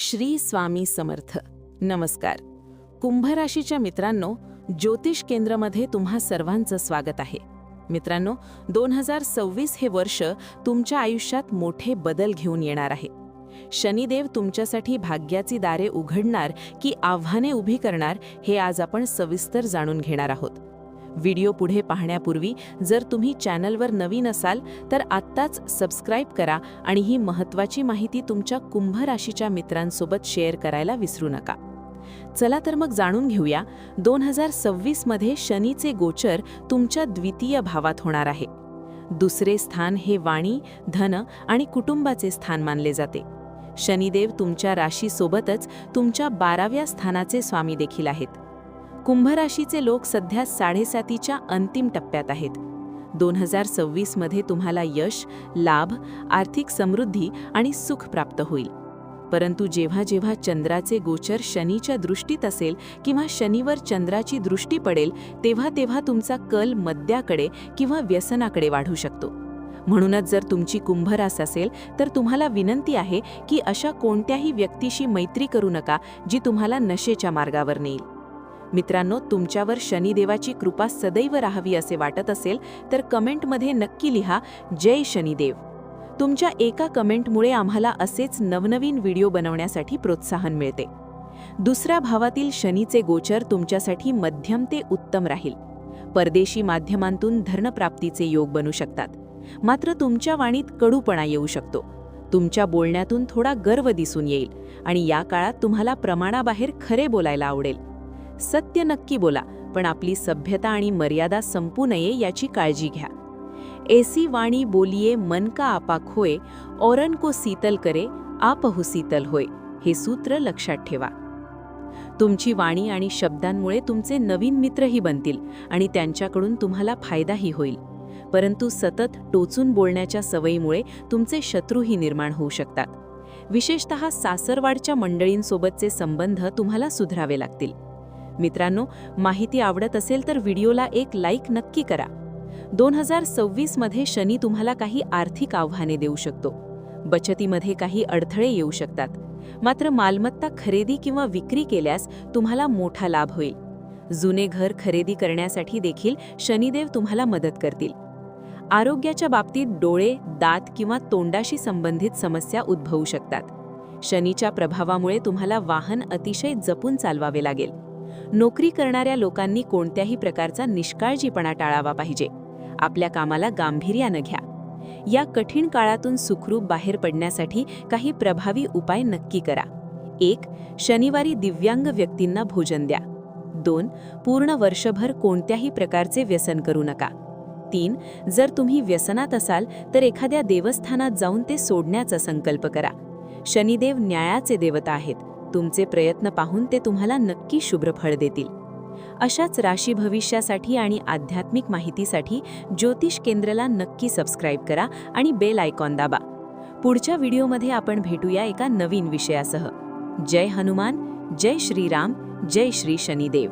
श्री स्वामी समर्थ. नमस्कार. कुंभ राशीच्या मित्रांनो, ज्योतिष केंद्रामध्ये तुम्हा सर्वांचं स्वागत आहे. मित्रांनो, 2026 हे वर्ष तुमच्या आयुष्यात मोठे बदल घेऊन येणार आहे. शनिदेव तुमच्यासाठी भाग्याची दारे उघडणार की आव्हाने उभी करणार हे आज आपण सविस्तर जाणून घेणार आहोत. व्हिडिओ पुढे पाहण्यापूर्वी जर तुम्ही चॅनलवर नवीन असाल तर आत्ताच सबस्क्राईब करा आणि ही महत्त्वाची माहिती तुमच्या कुंभ राशीच्या मित्रांसोबत शेअर करायला विसरू नका. चला तर मग जाणून घेऊया. 2026 मध्ये शनीचे गोचर तुमच्या द्वितीय भावात होणार आहे. दुसरे स्थान हे वाणी, धन आणि कुटुंबाचे स्थान मानले जाते. शनिदेव तुमच्या राशीसोबतच तुमच्या 12व्या स्थानाचे स्वामी देखील आहेत. कुंभ राशीचे लोक सध्या 7.5च्या अंतिम टप्प्यात आहेत. 2026 मध्ये तुम्हाला यश, लाभ, आर्थिक समृद्धी आणि सुख प्राप्त होईल. परंतु जेव्हा जेव्हा चंद्राचे गोचर शनीच्या दृष्टीत असेल किंवा शनीवर चंद्राची दृष्टी पडेल तेव्हा तेव्हा तुमचा कल मद्याकडे किंवा व्यसनाकडे वाढू शकतो. म्हणूनच जर तुमची कुंभ रास असेल तर तुम्हाला विनंती आहे की अशा कोणत्याही व्यक्तीशी मैत्री करू नका जी तुम्हाला नशेच्या मार्गावर नेईल. मित्रांनो, तुमच्यावर शनिदेवाची कृपा सदैव राहावी असे वाटत असेल तर कमेंटमध्ये नक्की लिहा जय शनिदेव. तुमच्या एका कमेंटमुळे आम्हाला असेच नवनवीन व्हिडिओ बनवण्यासाठी प्रोत्साहन मिळते. दुसऱ्या भावातील शनीचे गोचर तुमच्यासाठी मध्यम ते उत्तम राहील. परदेशी माध्यमांतून धनप्राप्तीचे योग बनू शकतात. मात्र तुमच्या वाणीत कडूपणा येऊ शकतो. तुमच्या बोलण्यातून थोडा गर्व दिसून येईल आणि या काळात तुम्हाला प्रमाणाबाहेर खरे बोलायला आवडेल. सत्य नक्की बोला, पण आपली सभ्यता आणि मर्यादा संपू नये याची काळजी घ्या. ऐसी वाणी बोलिये मन का आपा खोए, औरन को शीतल करे आपहु शीतल होय, हे सूत्र लक्षात ठेवा. तुमची वाणी आणि शब्दांमुळे तुमचे नवीन मित्रही बनतील आणि त्यांच्याकडून तुम्हाला फायदाही होईल. परंतु सतत टोचून बोलण्याच्या सवयीमुळे तुमचे शत्रूही निर्माण होऊ शकतात. विशेषतः सासरवाडच्या मंडळींसोबतचे संबंध तुम्हाला सुधारावे लागतील. मित्रांनो, माहिती आवडत असेल तर व्हिडिओला एक लाईक नक्की करा. 2026 मध्ये शनी तुम्हाला काही आर्थिक आव्हाने देऊ शकतो. बचतीमध्ये काही अडथळे येऊ शकतात. मात्र मालमत्ता खरेदी किंवा विक्री केल्यास तुम्हाला मोठा लाभ होईल. जुने घर खरेदी करण्यासाठी देखील शनिदेव तुम्हाला मदत करतील. आरोग्याच्या बाबतीत डोळे, दात किंवा तोंडाशी संबंधित समस्या उद्भवू शकतात. शनीच्या प्रभावामुळे तुम्हाला वाहन अतिशय जपून चालवावे लागेल. नोकरी करणाऱ्या लोकांनी कोणत्याही प्रकारचा निष्काळजीपणा टाळावा पाहिजे. आपल्या कामाला गांभीर्यानं घ्या. या कठीण काळातून सुखरूप बाहेर पडण्यासाठी काही प्रभावी उपाय नक्की करा. 1. शनिवारी दिव्यांग व्यक्तींना भोजन द्या. 2. पूर्ण वर्षभर कोणत्याही प्रकारचे व्यसन करू नका. 3. जर तुम्ही व्यसनात असाल तर एखाद्या देवस्थानात जाऊन ते सोडण्याचा संकल्प करा. शनिदेव न्यायाचे देवता आहेत. तुमचे प्रयत्न पाहून ते तुम्हाला नक्की शुभ्र फळ देतील. अशाच राशी भविष्यासाठी आणि आध्यात्मिक माहितीसाठी ज्योतिष केंद्राला नक्की सबस्क्राईब करा आणि बेल आयकॉन दाबा. पुढच्या व्हिडिओमध्ये आपण भेटूया एका नवीन विषयासह. जय हनुमान, जय श्रीराम, जय श्री शनिदेव.